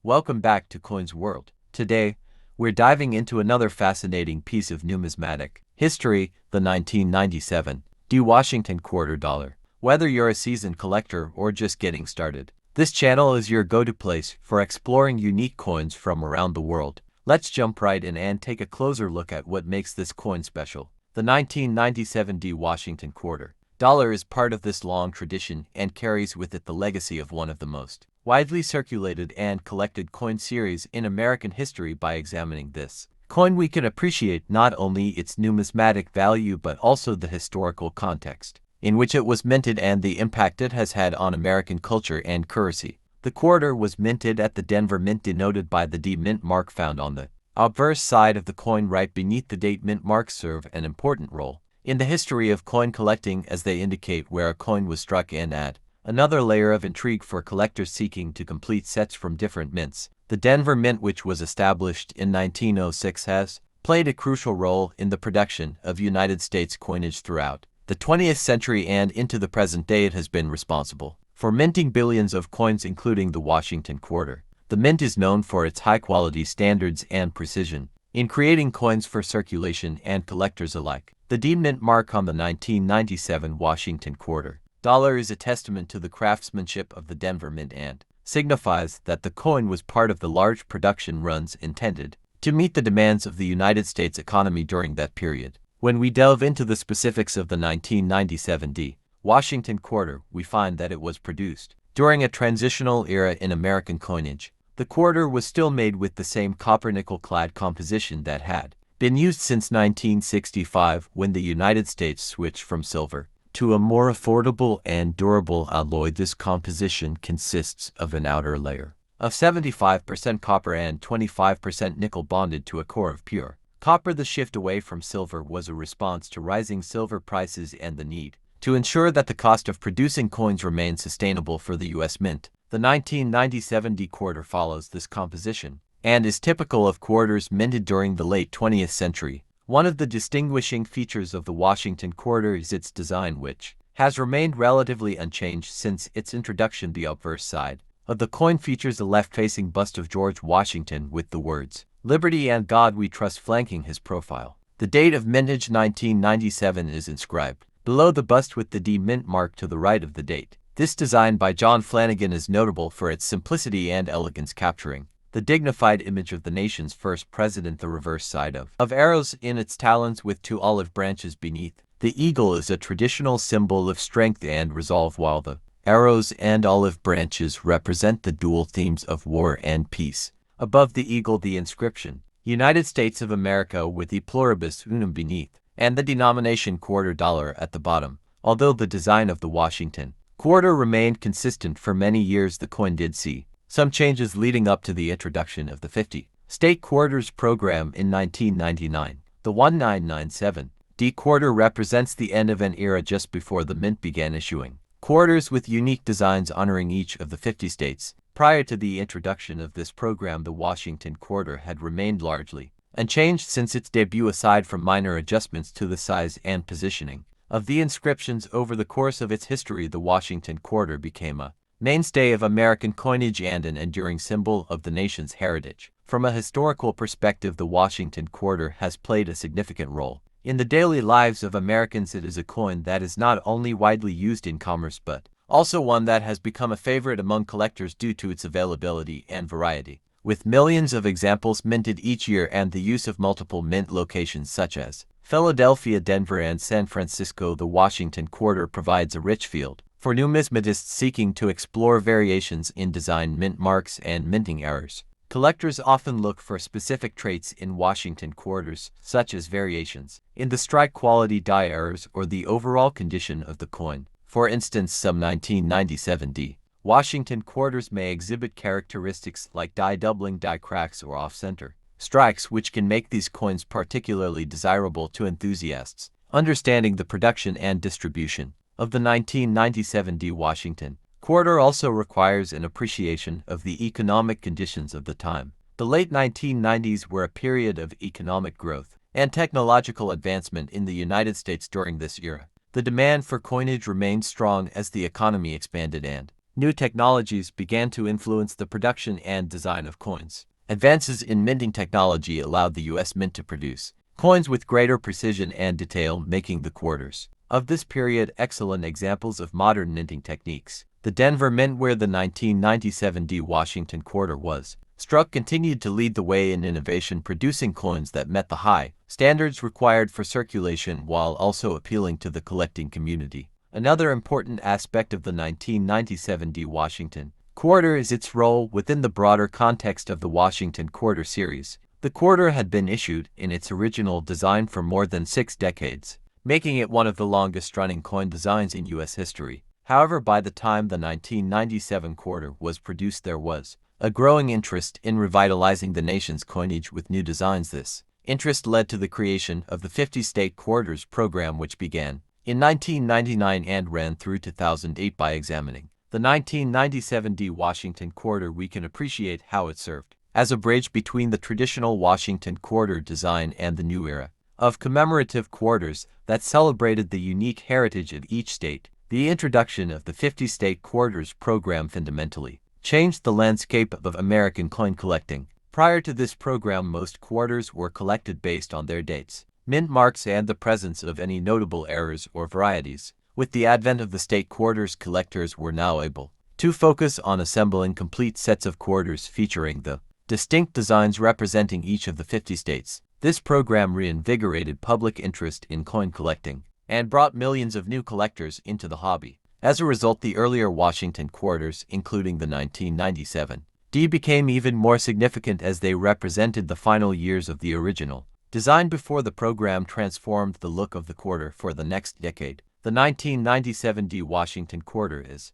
Welcome back to Coins World. Today, we're diving into another fascinating piece of numismatic history, the 1997 D. Washington quarter dollar. Whether you're a seasoned collector or just getting started, this channel is your go-to place for exploring unique coins from around the world. Let's jump right in and take a closer look at what makes this coin special. The 1997 D. Washington quarter dollar is part of this long tradition and carries with it the legacy of one of the most widely circulated and collected coin series in American history. By examining this coin, we can appreciate not only its numismatic value but also the historical context in which it was minted and the impact it has had on American culture and currency. The quarter was minted at the Denver Mint, denoted by the D mint mark found on the obverse side of the coin right beneath the date. Mint marks serve an important role in the history of coin collecting, as they indicate where a coin was struck and add another layer of intrigue for collectors seeking to complete sets from different mints. The Denver Mint, which was established in 1906, has played a crucial role in the production of United States coinage throughout the 20th century, and into the present day it has been responsible for minting billions of coins, including the Washington quarter. The Mint is known for its high-quality standards and precision in creating coins for circulation and collectors alike. The D mint mark on the 1997 Washington quarter dollar is a testament to the craftsmanship of the Denver Mint and signifies that the coin was part of the large production runs intended to meet the demands of the United States economy during that period. When we delve into the specifics of the 1997 D. Washington quarter, we find that it was produced during a transitional era in American coinage. The quarter was still made with the same copper-nickel clad composition that had been used since 1965, when the United States switched from silver to a more affordable and durable alloy. This composition consists of an outer layer of 75% copper and 25% nickel bonded to a core of pure copper. The shift away from silver was a response to rising silver prices and the need to ensure that the cost of producing coins remained sustainable for the U.S. Mint. The 1997 D quarter follows this composition and is typical of quarters minted during the late 20th century. One of the distinguishing features of the Washington quarter is its design, which has remained relatively unchanged since its introduction. The obverse side of the coin features a left-facing bust of George Washington with the words "Liberty and God We Trust" flanking his profile. The date of mintage 1997 is inscribed below the bust with the D mint mark to the right of the date. This design by John Flanagan is notable for its simplicity and elegance, capturing the dignified image of the nation's first president. The reverse side of arrows in its talons with two olive branches beneath the eagle is a traditional symbol of strength and resolve, while the arrows and olive branches represent the dual themes of war and peace. Above the eagle, the inscription "United States of America" with E pluribus unum beneath, and the denomination quarter dollar at the bottom. Although the design of the Washington quarter remained consistent for many years, the coin did see some changes leading up to the introduction of the 50-state quarters program in 1999. The 1997 D quarter represents the end of an era just before the Mint began issuing quarters with unique designs honoring each of the 50 states. Prior to the introduction of this program, the Washington quarter had remained largely unchanged since its debut, aside from minor adjustments to the size and positioning of the inscriptions. Over the course of its history, the Washington quarter became a mainstay of American coinage and an enduring symbol of the nation's heritage. From a historical perspective, the Washington quarter has played a significant role in the daily lives of Americans. It is a coin that is not only widely used in commerce but also one that has become a favorite among collectors due to its availability and variety. With millions of examples minted each year and the use of multiple mint locations such as Philadelphia, Denver, and San Francisco, the Washington quarter provides a rich field for numismatists seeking to explore variations in design, mint marks, and minting errors. Collectors often look for specific traits in Washington quarters, such as variations in the strike quality, die errors, or the overall condition of the coin. For instance, some 1997 D. Washington quarters may exhibit characteristics like die doubling, die cracks, or off-center strikes, which can make these coins particularly desirable to enthusiasts. Understanding the production and distribution of the 1997 D. Washington quarter also requires an appreciation of the economic conditions of the time. The late 1990s were a period of economic growth and technological advancement in the United States. During this era, the demand for coinage remained strong as the economy expanded and new technologies began to influence the production and design of coins. Advances in minting technology allowed the U.S. Mint to produce coins with greater precision and detail, making the quarters of this period excellent examples of modern minting techniques. The Denver Mint, where the 1997 D. Washington quarter was struck, continued to lead the way in innovation, producing coins that met the high standards required for circulation while also appealing to the collecting community. Another important aspect of the 1997 D. Washington quarter is its role within the broader context of the Washington Quarter series. The quarter had been issued in its original design for more than 6 decades, making it one of the longest-running coin designs in U.S. history. However, by the time the 1997 quarter was produced, there was a growing interest in revitalizing the nation's coinage with new designs. This interest led to the creation of the 50-state quarters program, which began in 1999 and ran through 2008. By examining the 1997 D. Washington quarter, we can appreciate how it served as a bridge between the traditional Washington quarter design and the new era of commemorative quarters that celebrated the unique heritage of each state. The introduction of the 50-state quarters program fundamentally changed the landscape of American coin collecting. Prior to this program, most quarters were collected based on their dates, mint marks, and the presence of any notable errors or varieties. With the advent of the state quarters, collectors were now able to focus on assembling complete sets of quarters featuring the distinct designs representing each of the 50 states. This program reinvigorated public interest in coin collecting and brought millions of new collectors into the hobby. As a result, the earlier Washington quarters, including the 1997 D, became even more significant as they represented the final years of the original design before the program transformed the look of the quarter for the next decade. The 1997 D. Washington quarter is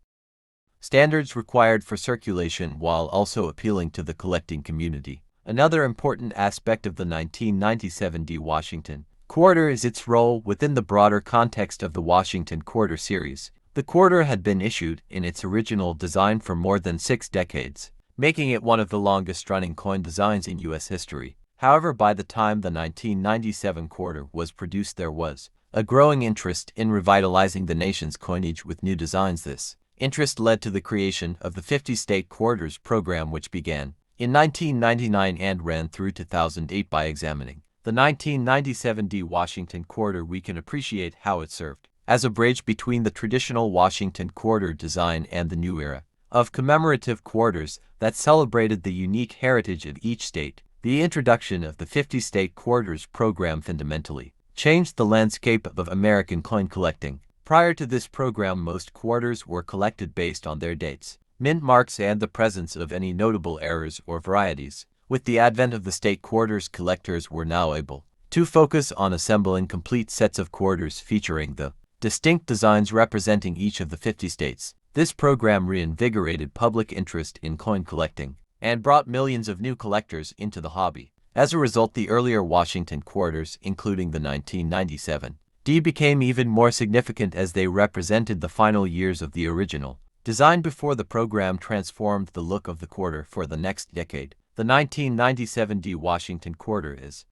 standards required for circulation while also appealing to the collecting community. Another important aspect of the 1997 D. Washington quarter is its role within the broader context of the Washington Quarter series. The quarter had been issued in its original design for more than 6 decades, making it one of the longest-running coin designs in U.S. history. However, by the time the 1997 quarter was produced, there was a growing interest in revitalizing the nation's coinage with new designs. This interest led to the creation of the 50-state quarters program, which began in 1999 and ran through 2008. By examining the 1997 D. Washington quarter, we can appreciate how it served as a bridge between the traditional Washington quarter design and the new era of commemorative quarters that celebrated the unique heritage of each state. The introduction of the 50-state quarters program fundamentally changed the landscape of American coin collecting. Prior to this program, most quarters were collected based on their dates, mint marks, and the presence of any notable errors or varieties. With the advent of the state quarters, collectors were now able to focus on assembling complete sets of quarters featuring the distinct designs representing each of the 50 states. This program reinvigorated public interest in coin collecting and brought millions of new collectors into the hobby. As a result, the earlier Washington quarters, including the 1997 D, became even more significant as they represented the final years of the original design before the program transformed the look of the quarter for the next decade. The 1997 D. Washington quarter is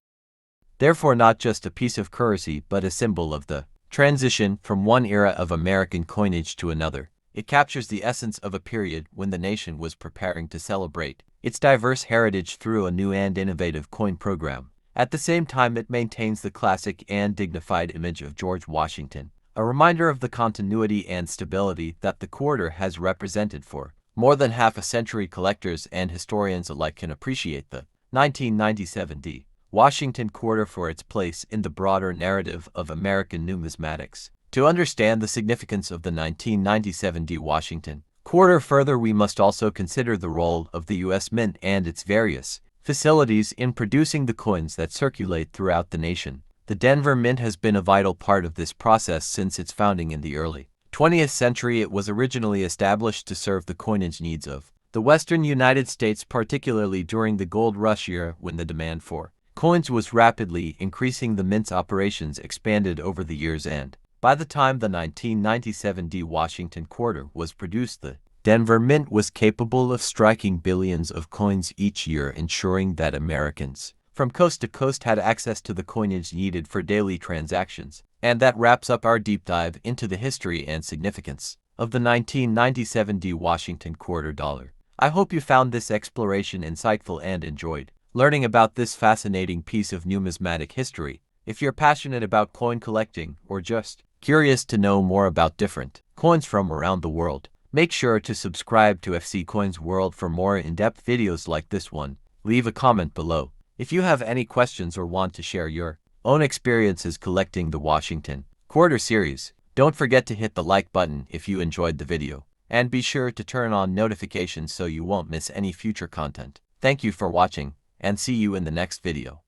therefore not just a piece of currency but a symbol of the transition from one era of American coinage to another. It captures the essence of a period when the nation was preparing to celebrate its diverse heritage through a new and innovative coin program. At the same time, it maintains the classic and dignified image of George Washington, a reminder of the continuity and stability that the quarter has represented for more than half a century. Collectors and historians alike can appreciate the 1997 D. Washington quarter for its place in the broader narrative of American numismatics. To understand the significance of the 1997 D. Washington quarter further, we must also consider the role of the U.S. Mint and its various facilities in producing the coins that circulate throughout the nation. The Denver Mint has been a vital part of this process since its founding in the early 20th century. It was originally established to serve the coinage needs of the Western United States, particularly during the gold rush era when the demand for coins was rapidly increasing. The Mint's operations expanded over the years, and by the time the 1997 D. Washington quarter was produced, the Denver Mint was capable of striking billions of coins each year, ensuring that Americans from coast to coast had access to the coinage needed for daily transactions. And that wraps up our deep dive into the history and significance of the 1997 Washington quarter dollar. I hope you found this exploration insightful and enjoyed learning about this fascinating piece of numismatic history. If you're passionate about coin collecting or just curious to know more about different coins from around the world, make sure to subscribe to FC Coins World for more in-depth videos like this one. Leave a comment below if you have any questions or want to share your own experiences collecting the Washington Quarter series. Don't forget to hit the like button if you enjoyed the video, and be sure to turn on notifications so you won't miss any future content. Thank you for watching, and see you in the next video.